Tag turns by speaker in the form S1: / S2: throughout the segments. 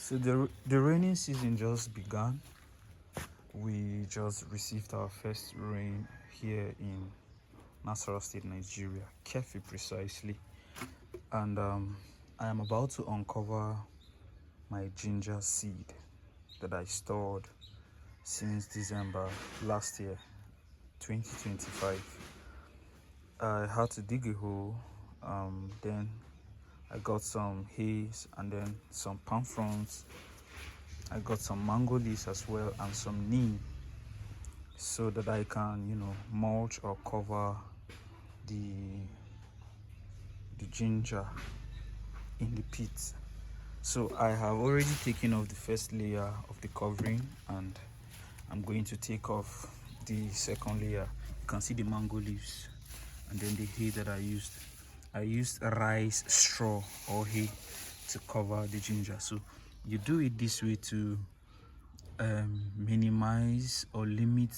S1: So the rainy season just began. We just received our first rain here in Nasarawa State, Nigeria, Kefi precisely, and I am about to uncover my ginger seed that I stored since December last year, 2025. I had to dig a hole, then I got some hays and then some palm fronds. I got some mango leaves as well and some neem, so that I can, mulch or cover the ginger in the pit. So I have already taken off the first layer of the covering, and I'm going to take off the second layer. You can see the mango leaves and then the hay that I used rice straw or hay to cover the ginger. So you do it this way to minimize or limit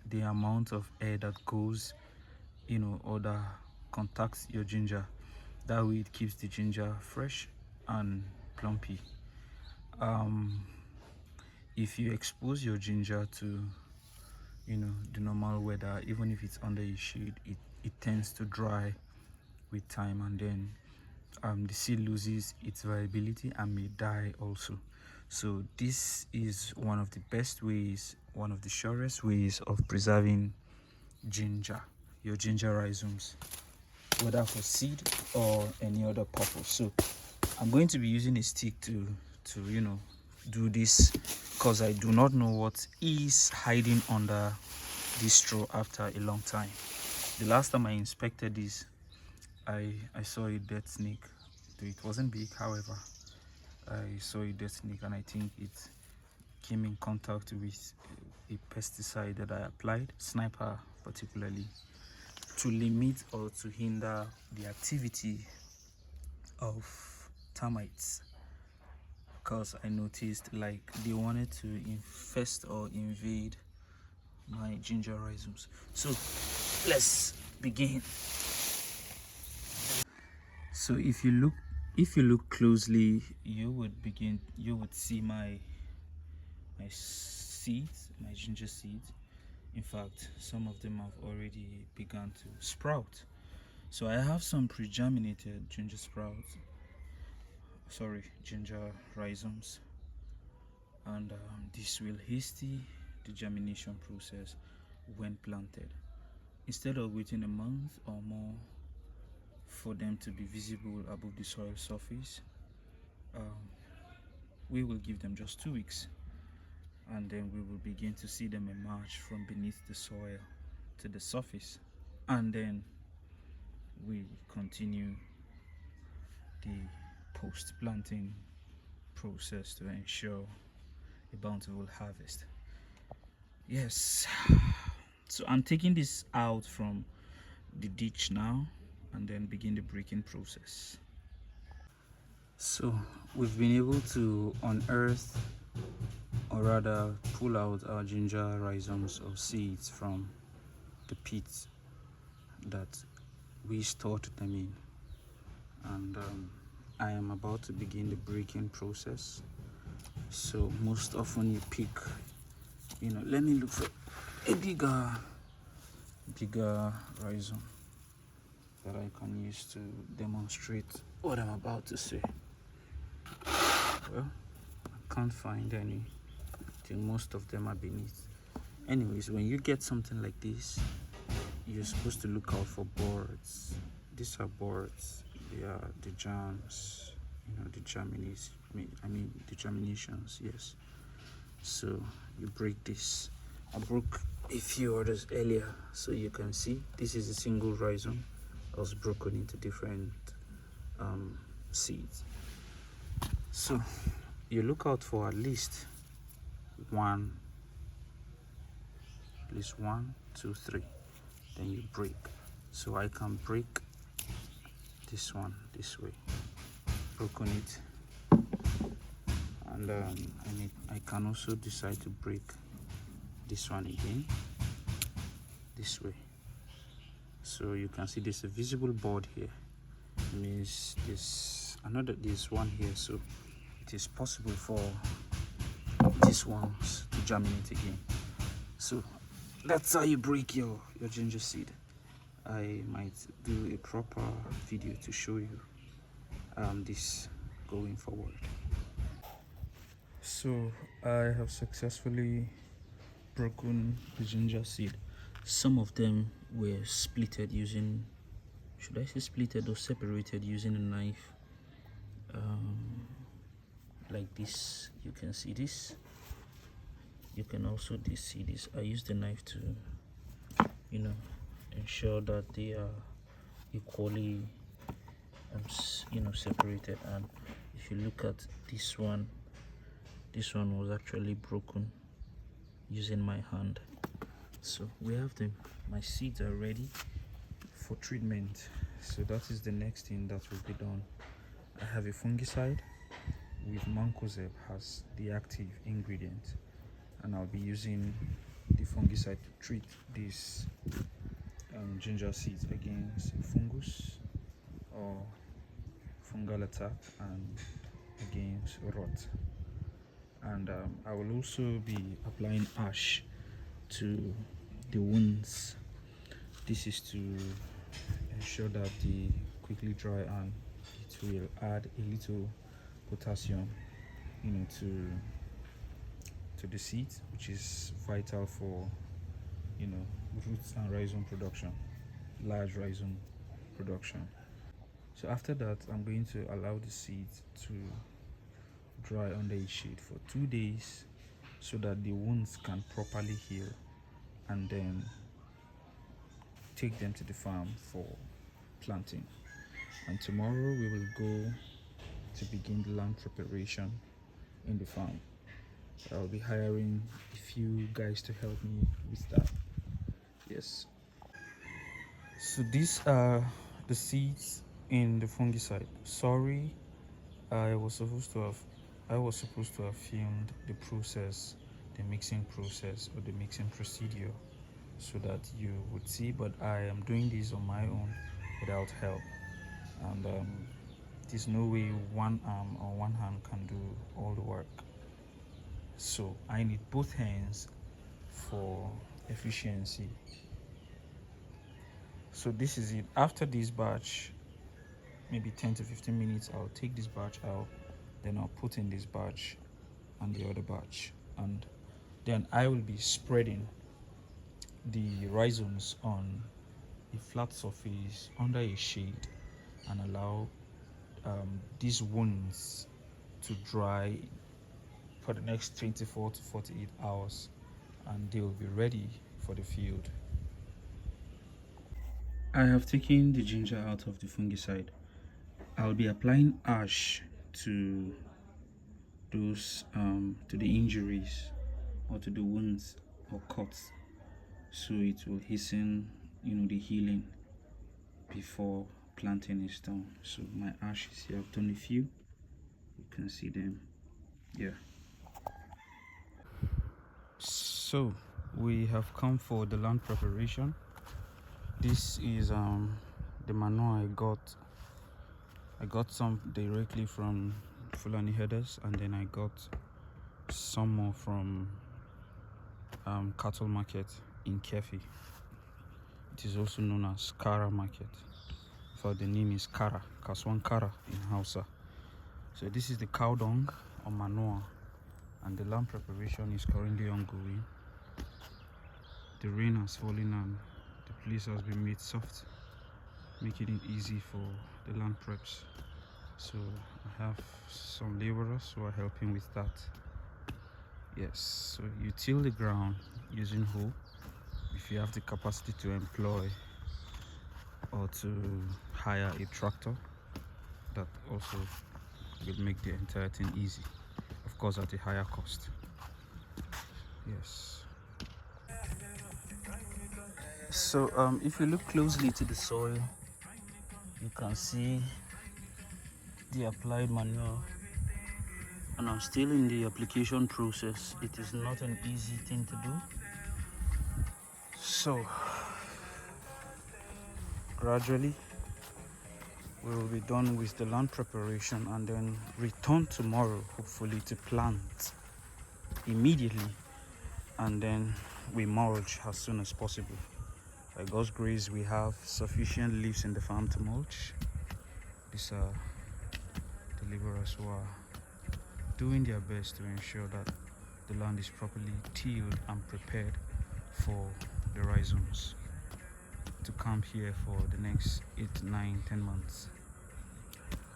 S1: the amount of air that goes, or that contacts your ginger. That way it keeps the ginger fresh and plumpy. If you expose your ginger to the normal weather, even if it's under a shade, it tends to dry with time, and then the seed loses its viability and may die also. So this is one of the best ways, one of the surest ways of preserving your ginger rhizomes, whether for seed or any other purpose. So I'm going to be using a stick to do this, because I do not know what is hiding under this straw after a long time. The last time I inspected this, I saw a dead snake. It wasn't big, however. I saw a dead snake, and I think it came in contact with a pesticide that I applied, sniper particularly, to limit or to hinder the activity of termites, because I noticed like they wanted to infest or invade my ginger rhizomes. So let's begin. So if you look closely, you would see my seeds, my ginger seeds. In fact, some of them have already begun to sprout. So I have some pre-germinated ginger rhizomes, and this will hasten the germination process when planted. Instead of waiting a month or more for them to be visible above the soil surface, we will give them just 2 weeks, and then we will begin to see them emerge from beneath the soil to the surface, and then we continue the post-planting process to ensure a bountiful harvest. Yes, so I'm taking this out from the ditch now, and then begin the breaking process. So we've been able to unearth, or rather pull out, our ginger rhizomes or seeds from the pits that we stored them in, and I am about to begin the breaking process. So most often you pick, let me look for a bigger rhizome that I can use to demonstrate what I'm about to say. Well, I can't find any till most of them are beneath. Anyways, when you get something like this, you're supposed to look out for boards. These are boards. They are the germs, the germinations. The germinations. Yes. So you break this. I broke a few others earlier, so you can see this is a single rhizome that was broken into different seeds. So you look out for at least one, 2, 3. Then you break. So I can break this one this way, broken it, and I can also decide to break this one again this way. So you can see there's a visible board here. It means there's one here, so it is possible for these ones to germinate again. So that's how you break your ginger seed. I might do a proper video to show you this going forward. So I have successfully broken the ginger seed. Some of them were splitted using, should I say splitted or separated using a knife, like this. You can see this. You can also see this. I use the knife to, ensure that they are equally separated. And if you look at this one was actually broken using my hand. So we have my seeds are ready for treatment. So that is the next thing that will be done. I have a fungicide with mancozeb as the active ingredient, and I'll be using the fungicide to treat these ginger seeds against fungus or fungal attack and against rot. And I will also be applying ash to the wounds. This is to ensure that they quickly dry, and it will add a little potassium to the seeds, which is vital for roots and rhizome production, large rhizome production. So after that, I'm going to allow the seeds to dry under a shade for 2 days so that the wounds can properly heal, and then take them to the farm for planting. And tomorrow we will go to begin the land preparation in the farm. I'll be hiring a few guys to help me with that. Yes. So these are the seeds in the fungicide. Sorry, I was supposed to have filmed the process, the mixing process or the mixing procedure, so that you would see, but I am doing this on my own without help, and there's no way one arm or one hand can do all the work. So I need both hands for efficiency. So this is it. After this batch, maybe 10 to 15 minutes, I'll take this batch out, then I'll put in this batch and the other batch, and then I will be spreading the rhizomes on a flat surface under a shade and allow these wounds to dry for the next 24 to 48 hours, and they will be ready for the field. I have taken the ginger out of the fungicide. I'll be applying ash to those to the injuries or to the wounds or cuts, so it will hasten the healing before planting is done. So my ashes here, I've done a few, you can see them. Yeah. So we have come for the land preparation. This is the manure I got some directly from Fulani herders, and then I got some more from cattle market in Kefi. It is also known as Kara market, for the name is Kara, Kaswan Kara in Hausa. So this is the cow dung or manure, and the land preparation is currently ongoing. The rain has fallen and the place has been made soft, making it easy for the land preps. So I have some laborers who are helping with that. Yes, so you till the ground using hoe if you have the capacity to employ or to hire a tractor. That also will make the entire thing easy, of course at a higher cost. Yes. So if you look closely to the soil, you can see the applied manure, and I'm still in the application process. It is not an easy thing to do. So gradually we will be done with the land preparation and then return tomorrow, hopefully, to plant. immediately, and then we mulch as soon as possible. By God's grace, we have sufficient leaves in the farm to mulch. These are the laborers who are doing their best to ensure that the land is properly tilled and prepared for the rhizomes to camp here for the next 8, 9, 10 months.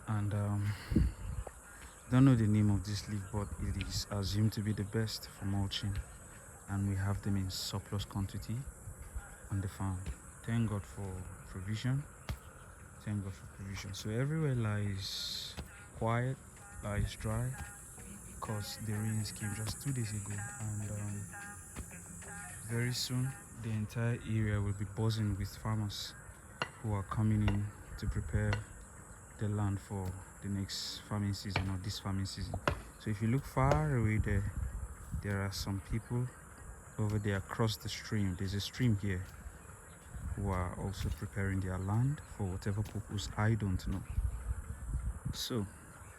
S1: And don't know the name of this leaf, but it is assumed to be the best for mulching, and we have them in surplus quantity on the farm. Thank God for provision. Thank God for provision. So everywhere lies quiet, lies dry, because the rains came just 2 days ago, and very soon the entire area will be buzzing with farmers who are coming in to prepare the land for the next farming season, or this farming season. So if you look far away there are some people over there across the stream. There's a stream here, who are also preparing their land for whatever purpose, I don't know. So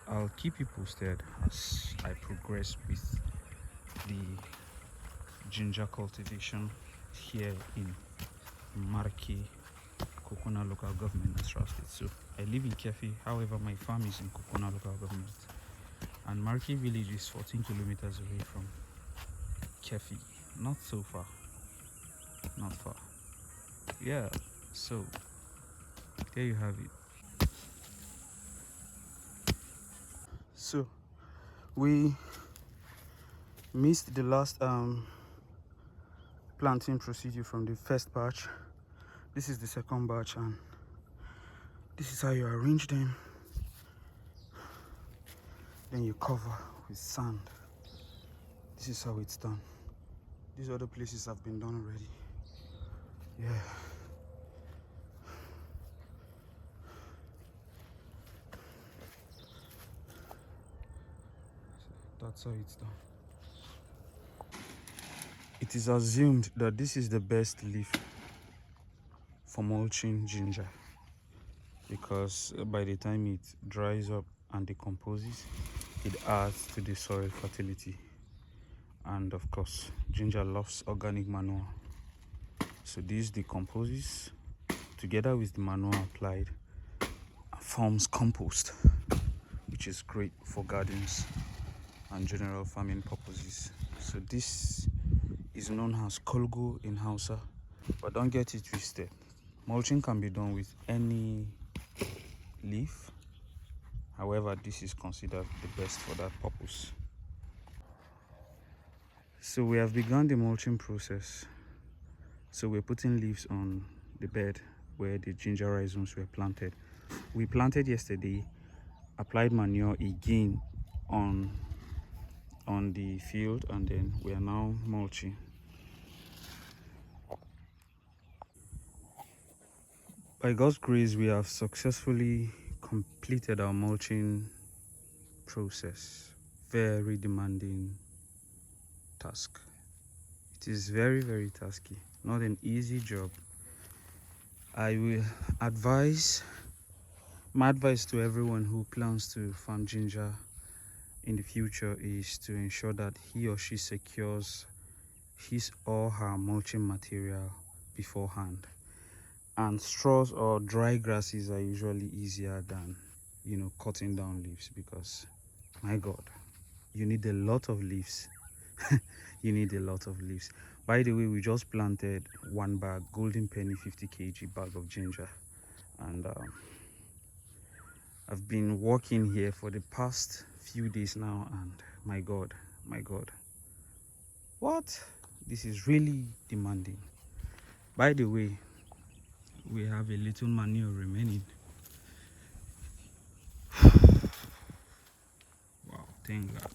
S1: I'll keep you posted as I progress with the ginger cultivation here in Marke, Kokona local government, Nasarawa State. So I live in Kefi, however my farm is in Kokona local government, and Marke village is 14 kilometers away from Kefi. Not so far, not far. Yeah, so there you have it. So we missed the last planting procedure from the first batch. This is the second batch, and this is how you arrange them. Then you cover with sand. This is how it's done. These other places have been done already. Yeah. That's how it's done. It is assumed that this is the best leaf for mulching ginger, because by the time it dries up and decomposes, it adds to the soil fertility. And of course, ginger loves organic manure. So this decomposes together with the manure applied and forms compost, which is great for gardens and general farming purposes. So this is known as kolgo in Hausa, but don't get it twisted. Mulching can be done with any leaf. However, this is considered the best for that purpose. So we have begun the mulching process. So we're putting leaves on the bed where the ginger rhizomes were planted. We planted yesterday, applied manure again on the field, and then we are now mulching. By God's grace, we have successfully completed our mulching process. Very demanding task. It is very, very tasky, not an easy job. I will advise, my advice to everyone who plans to farm ginger in the future is to ensure that he or she secures his or her mulching material beforehand. And straws or dry grasses are usually easier than, cutting down leaves, because my God, you need a lot of leaves. You need a lot of leaves. By the way, we just planted one bag, golden penny 50 kg bag of ginger, and I've been working here for the past few days now, and my God, what? This is really demanding. By the way, we have a little manure remaining. Wow, thank God.